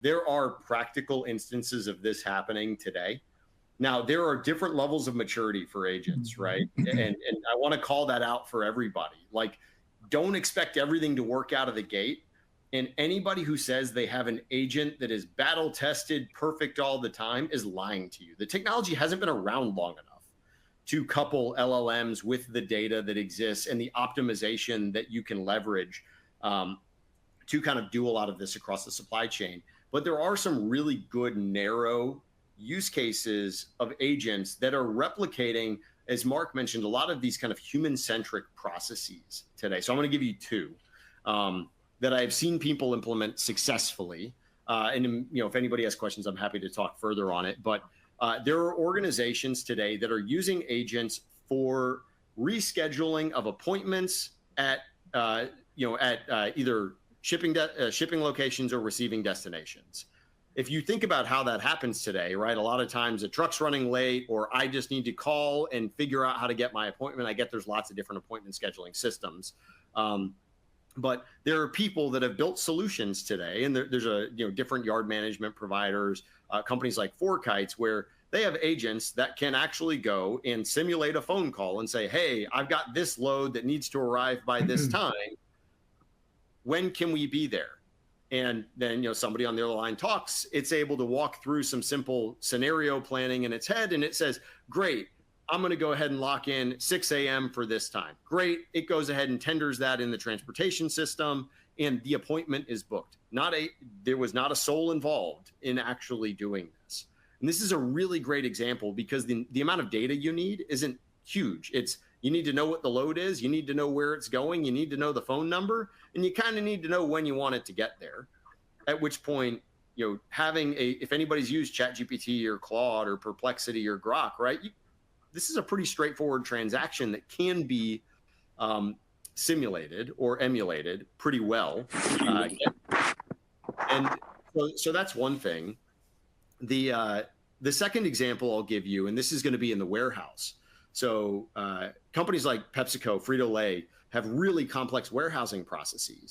there are practical instances of this happening today. Now, there are different levels of maturity for agents, right? And I want to call that out for everybody. Like, don't expect everything to work out of the gate. And anybody who says they have an agent that is battle tested, perfect all the time is lying to you. The technology hasn't been around long enough to couple LLMs with the data that exists and the optimization that you can leverage to kind of do a lot of this across the supply chain. But there are some really good narrow use cases of agents that are replicating, as Mark mentioned, a lot of these kind of human-centric processes today. So I'm going to give you two that I've seen people implement successfully. And if anybody has questions, I'm happy to talk further on it. But there are organizations today that are using agents for rescheduling of appointments at either shipping locations or receiving destinations. If you think about how that happens today, right? A lot of times a truck's running late, or I just need to call and figure out how to get my appointment. I get there's lots of different appointment scheduling systems. But there are people that have built solutions today, and there's different yard management providers, companies like Four Kites, where they have agents that can actually go and simulate a phone call and say, hey, I've got this load that needs to arrive by this time. When can we be there? And then somebody on the other line talks. It's able to walk through some simple scenario planning in its head, and it says, great, I'm going to go ahead and lock in 6 a.m. for this time. Great. It goes ahead and tenders that in the transportation system, and the appointment is booked. There was not a soul involved in actually doing this. And this is a really great example because the amount of data you need isn't huge. You need to know what the load is. You need to know where it's going. You need to know the phone number, and you kind of need to know when you want it to get there. At which point, if anybody's used ChatGPT or Claude or Perplexity or Grok, right? This is a pretty straightforward transaction that can be simulated or emulated pretty well. And so that's one thing. The second example I'll give you, and this is going to be in the warehouse. So companies like PepsiCo, Frito-Lay have really complex warehousing processes.